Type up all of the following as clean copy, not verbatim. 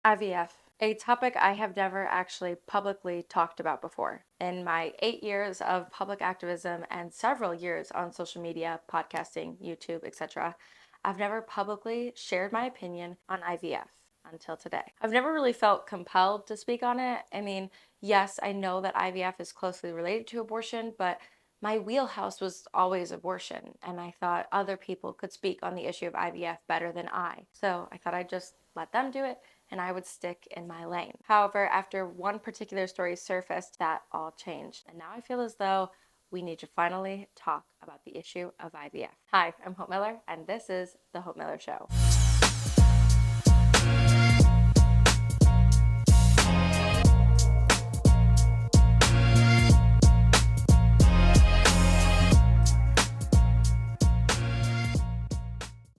IVF, a topic I have never actually publicly talked about before. In my 8 years of public activism and several years on social media, podcasting, YouTube, etc., I've never publicly shared my opinion on IVF until today. I've never really felt compelled to speak on it. I mean, yes, I know that IVF is closely related to abortion, but my wheelhouse was always abortion, and I thought other people could speak on the issue of IVF better than I. So I thought I'd just let them do it and I would stick in my lane. However, after one particular story surfaced, that all changed. And now I feel as though we need to finally talk about the issue of IVF. Hi, I'm Hope Miller, and this is The Hope Miller Show.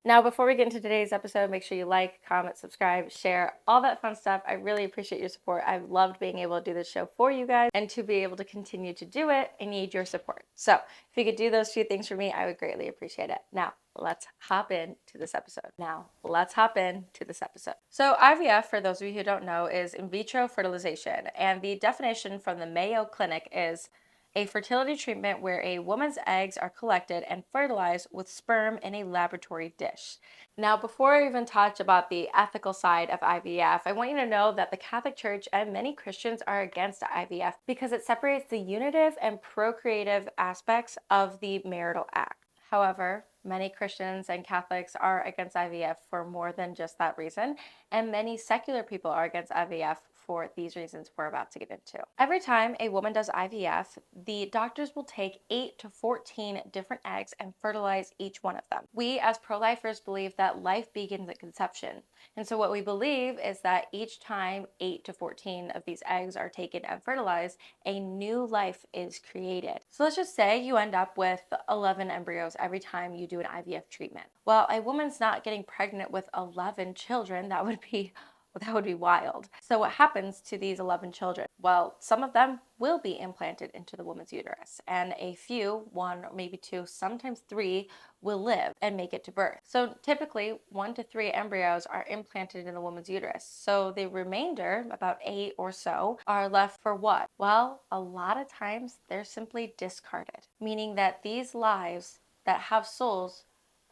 Now, before we get into today's episode, make sure you like, comment, subscribe, share, all that fun stuff. I really appreciate your support. I've loved being able to do this show for you guys, and to be able to continue to do it, I need your support. So if you could do those few things for me, I would greatly appreciate it. Now, let's hop into this episode. So IVF, for those of you who don't know, is in vitro fertilization, and the definition from the Mayo Clinic is a fertility treatment where a woman's eggs are collected and fertilized with sperm in a laboratory dish. Now, before I even touch about the ethical side of IVF, I want you to know that the Catholic Church and many Christians are against IVF because it separates the unitive and procreative aspects of the marital act. However, many Christians and Catholics are against IVF for more than just that reason, and many secular people are against IVF for these reasons we're about to get into. Every time a woman does IVF, the doctors will take 8 to 14 different eggs and fertilize each one of them. We as pro-lifers believe that life begins at conception. And so what we believe is that each time 8 to 14 of these eggs are taken and fertilized, a new life is created. So let's just say you end up with 11 embryos every time you do an IVF treatment. Well, a woman's not getting pregnant with 11 children. That would be wild. So what happens to these 11 children? Well, some of them will be implanted into the woman's uterus, and a few, 1 or maybe 2, sometimes 3, will live and make it to birth. So typically 1 to 3 embryos are implanted in the woman's uterus. So the remainder, about 8 or so, are left for what? Well, a lot of times they're simply discarded, meaning that these lives that have souls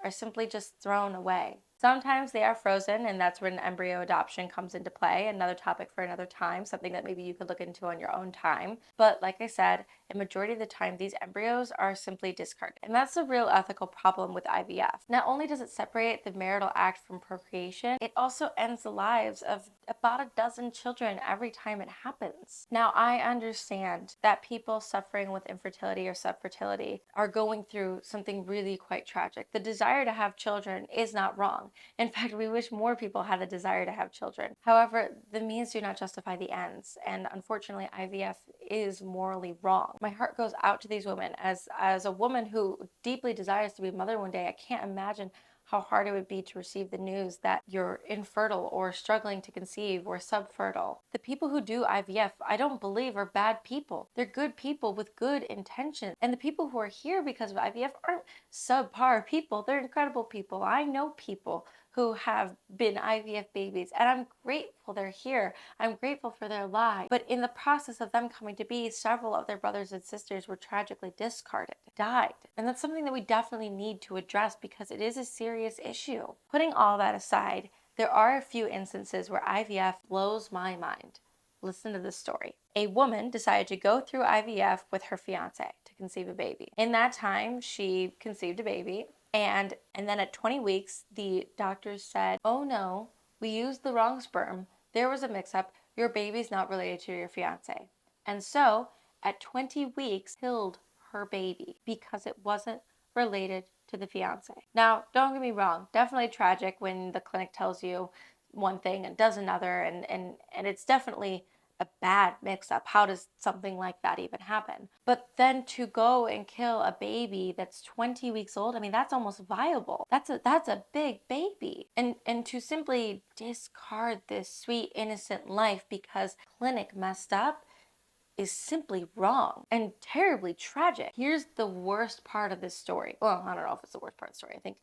are simply just thrown away. Sometimes they are frozen, and that's when embryo adoption comes into play. Another topic for another time, something that maybe you could look into on your own time. But like I said, a majority of the time, these embryos are simply discarded. And that's a real ethical problem with IVF. Not only does it separate the marital act from procreation, it also ends the lives of about a dozen children every time it happens. Now, I understand that people suffering with infertility or subfertility are going through something really quite tragic. The desire to have children is not wrong. In fact, we wish more people had the desire to have children. However, the means do not justify the ends, and unfortunately, IVF is morally wrong. My heart goes out to these women. As a woman who deeply desires to be a mother one day, I can't imagine how hard it would be to receive the news that you're infertile or struggling to conceive or subfertile. The people who do IVF, I don't believe are bad people. They're good people with good intentions. And the people who are here because of IVF aren't subpar people. They're incredible people. I know people who have been IVF babies, and I'm grateful they're here. I'm grateful for their lives. But in the process of them coming to be, several of their brothers and sisters were tragically discarded, died. And that's something that we definitely need to address because it is a serious issue. Putting all that aside, there are a few instances where IVF blows my mind. Listen to this story. A woman decided to go through IVF with her fiance to conceive a baby. In that time, she conceived a baby, and then at 20 weeks, the doctors said, "Oh no, we used the wrong sperm. There was a mix-up. Your baby's not related to your fiance." And so, at 20 weeks, killed her baby because it wasn't related to the fiance. Now, don't get me wrong, definitely tragic when the clinic tells you one thing and does another, and it's definitely a bad mix-up. How does something like that even happen? But then to go and kill a baby that's 20 weeks old, I mean, that's almost viable. That's a big baby. And to simply discard this sweet, innocent life because clinic messed up is simply wrong and terribly tragic. Here's the worst part of this story. Well, I don't know if it's the worst part of the story. I think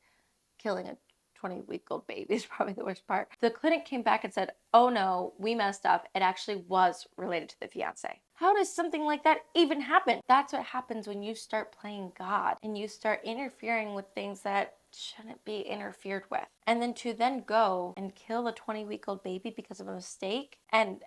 killing a 20-week-old baby is probably the worst part. The clinic came back and said, oh no, we messed up. It actually was related to the fiance. How does something like that even happen? That's what happens when you start playing God and you start interfering with things that shouldn't be interfered with. And then to then go and kill a 20-week-old baby because of a mistake and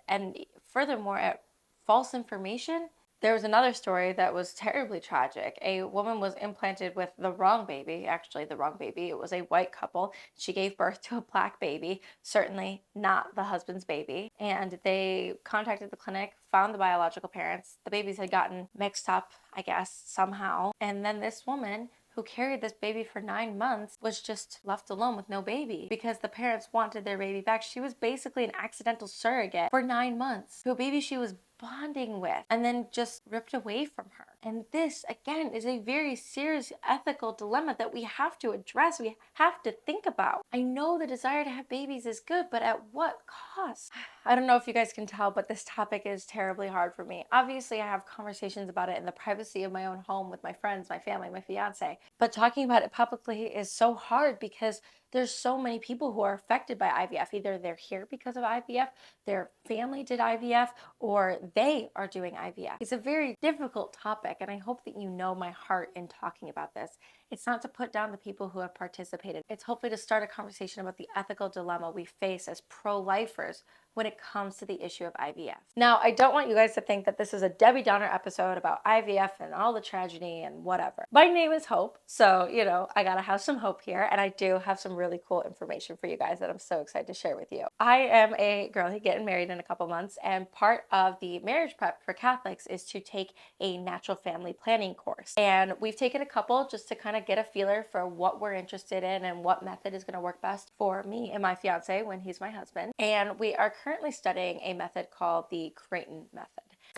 furthermore at false information. There was another story that was terribly tragic. A woman was implanted with the wrong baby, actually the wrong baby. It was a white couple. She gave birth to a black baby, certainly not the husband's baby. And they contacted the clinic, found the biological parents. The babies had gotten mixed up, I guess, somehow. And then this woman who carried this baby for 9 months was just left alone with no baby because the parents wanted their baby back. She was basically an accidental surrogate for 9 months to a baby she was bonding with and then just ripped away from her. And this, again, is a very serious ethical dilemma that we have to address. We have to think about. I know the desire to have babies is good, but at what cost? I don't know if you guys can tell, but this topic is terribly hard for me. Obviously, I have conversations about it in the privacy of my own home with my friends, my family, my fiance. But talking about it publicly is so hard because there's so many people who are affected by IVF. Either they're here because of IVF, their family did IVF, or they are doing IVF. It's a very difficult topic, and I hope that you know my heart in talking about this. It's not to put down the people who have participated. It's hopefully to start a conversation about the ethical dilemma we face as pro-lifers when it comes to the issue of IVF. Now, I don't want you guys to think that this is a Debbie Downer episode about IVF and all the tragedy and whatever. My name is Hope, so, I gotta have some hope here, and I do have some really cool information for you guys that I'm so excited to share with you. I am a girl who's getting married in a couple months, and part of the marriage prep for Catholics is to take a natural family planning course. And we've taken a couple just to kind of get a feeler for what we're interested in and what method is gonna work best for me and my fiance when he's my husband. And we are currently studying a method called the Creighton method.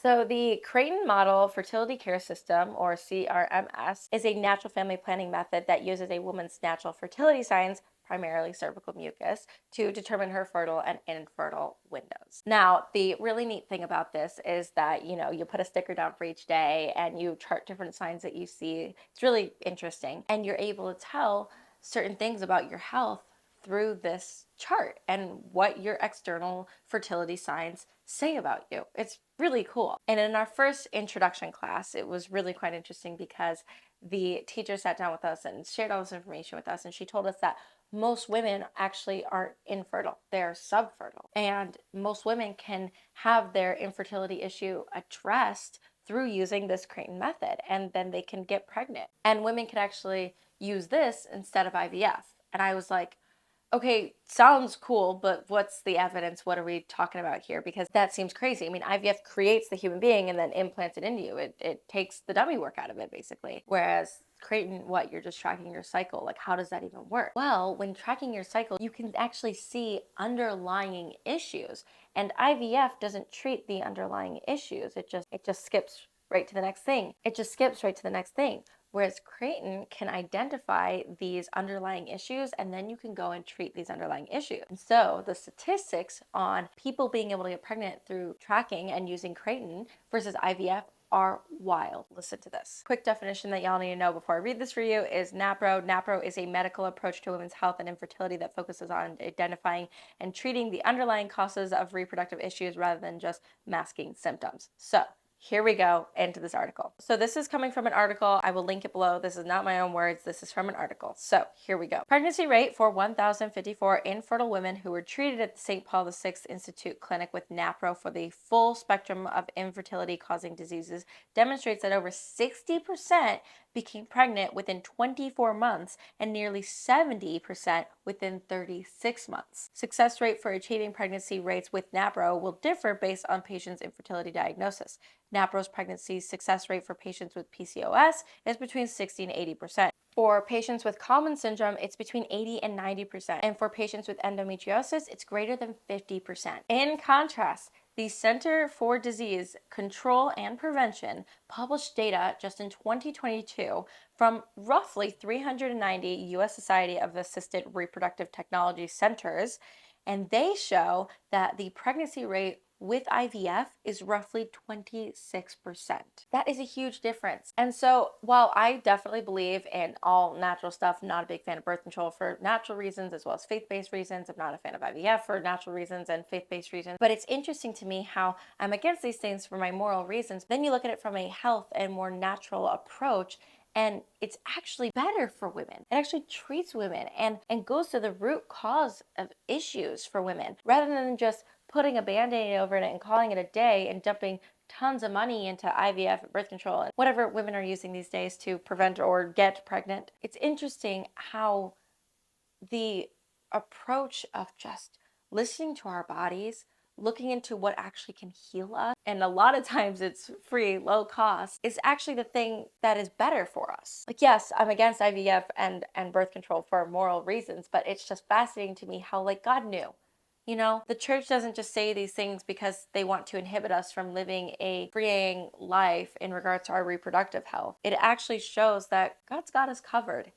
So the Creighton Model Fertility Care System, or CRMS, is a natural family planning method that uses a woman's natural fertility signs, primarily cervical mucus, to determine her fertile and infertile windows. Now, the really neat thing about this is that, you put a sticker down for each day and you chart different signs that you see. It's really interesting. And you're able to tell certain things about your health through this chart and what your external fertility signs say about you. It's really cool. And in our first introduction class, it was really quite interesting because the teacher sat down with us and shared all this information with us, and she told us that most women actually aren't infertile, they're subfertile. And most women can have their infertility issue addressed through using this Creighton method, and then they can get pregnant. And women can actually use this instead of IVF. And I was like, okay, sounds cool, but what's the evidence? What are we talking about here? Because that seems crazy. I mean, IVF creates the human being and then implants it into you. It takes the dummy work out of it, basically. Whereas Creighton, you're just tracking your cycle. Like, how does that even work? Well, when tracking your cycle, you can actually see underlying issues. And IVF doesn't treat the underlying issues. It just skips right to the next thing. It just skips right to the next thing. Whereas Creighton can identify these underlying issues, and then you can go and treat these underlying issues. And so the statistics on people being able to get pregnant through tracking and using Creighton versus IVF are wild. Listen to this. Quick definition that y'all need to know before I read this for you is NAPRO. NAPRO is a medical approach to women's health and infertility that focuses on identifying and treating the underlying causes of reproductive issues rather than just masking symptoms. So here we go into this article. So this is coming from an article. I will link it below. This is not my own words. This is from an article. So here we go. Pregnancy rate for 1,054 infertile women who were treated at the St. Paul VI Institute Clinic with NAPRO for the full spectrum of infertility causing diseases demonstrates that over 60% became pregnant within 24 months and nearly 70% within 36 months. Success rate for achieving pregnancy rates with NAPRO will differ based on patients' infertility diagnosis. NAPRO's pregnancy success rate for patients with PCOS is between 60 and 80%. For patients with common syndrome, it's between 80 and 90%. And for patients with endometriosis, it's greater than 50%. In contrast, the Center for Disease Control and Prevention published data just in 2022 from roughly 390 U.S. Society of Assisted Reproductive Technology centers, and they show that the pregnancy rate with IVF is roughly 26%. That is a huge difference. And so while I definitely believe in all natural stuff, not a big fan of birth control for natural reasons as well as faith-based reasons. I'm not a fan of IVF for natural reasons and faith-based reasons. But it's interesting to me how I'm against these things for my moral reasons. Then you look at it from a health and more natural approach, and it's actually better for women. It actually treats women and goes to the root cause of issues for women rather than just putting a band-aid over it and calling it a day and dumping tons of money into IVF, birth control, and whatever women are using these days to prevent or get pregnant. It's interesting how the approach of just listening to our bodies, looking into what actually can heal us, and a lot of times it's free, low cost, is actually the thing that is better for us. Like, yes, I'm against IVF and birth control for moral reasons, but it's just fascinating to me how, like, God knew. You know, the church doesn't just say these things because they want to inhibit us from living a freeing life in regards to our reproductive health. It actually shows that God's got us covered.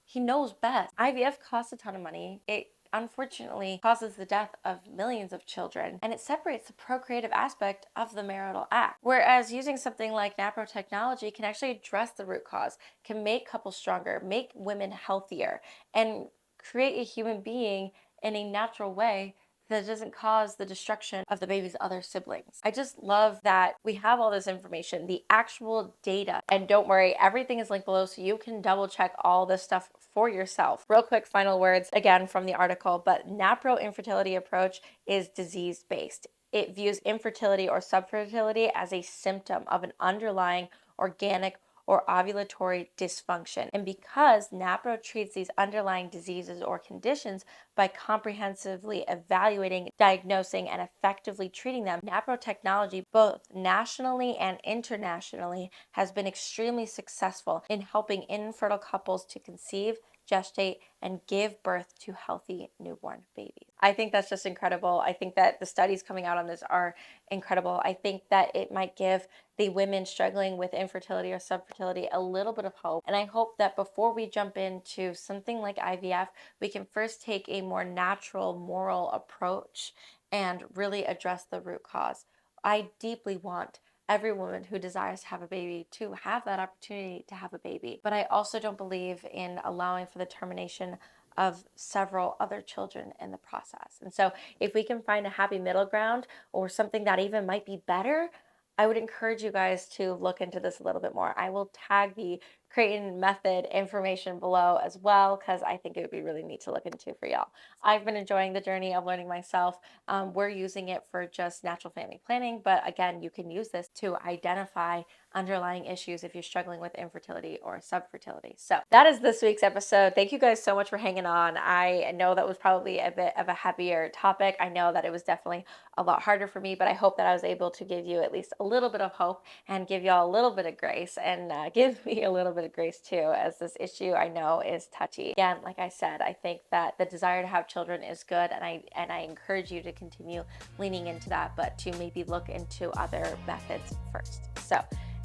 He knows best. IVF costs a ton of money. It unfortunately causes the death of millions of children, and it separates the procreative aspect of the marital act. Whereas using something like NAPRO technology can actually address the root cause, can make couples stronger, make women healthier, and create a human being in a natural way that doesn't cause the destruction of the baby's other siblings. I just love that we have all this information, the actual data. And don't worry, everything is linked below so you can double check all this stuff for yourself. Real quick final words again from the article, but NAPRO infertility approach is disease-based. It views infertility or subfertility as a symptom of an underlying organic or ovulatory dysfunction. And because NAPRO treats these underlying diseases or conditions by comprehensively evaluating, diagnosing, and effectively treating them, NAPRO technology, both nationally and internationally, has been extremely successful in helping infertile couples to conceive, gestate, and give birth to healthy newborn babies. I think that's just incredible. I think that the studies coming out on this are incredible. I think that it might give the women struggling with infertility or subfertility a little bit of hope. And I hope that before we jump into something like IVF, we can first take a more natural, moral approach and really address the root cause. I deeply want every woman who desires to have a baby to have that opportunity to have a baby. But I also don't believe in allowing for the termination of several other children in the process. And so if we can find a happy middle ground or something that even might be better, I would encourage you guys to look into this a little bit more. I will tag the Creighton method information below as well because I think it would be really neat to look into for y'all. I've been enjoying the journey of learning myself. We're using it for just natural family planning, but again, you can use this to identify underlying issues if you're struggling with infertility or subfertility. So that is this week's episode. Thank you guys so much for hanging on. I know that was probably a bit of a heavier topic. I know that it was definitely a lot harder for me, but I hope that I was able to give you at least a little bit of hope and give y'all a little bit of grace and give me a little bit of grace too, as this issue I know is touchy. Again, like I said, I think that the desire to have children is good, and I encourage you to continue leaning into that, but to maybe look into other methods first. So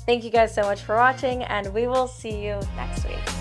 thank you guys so much for watching, and we will see you next week.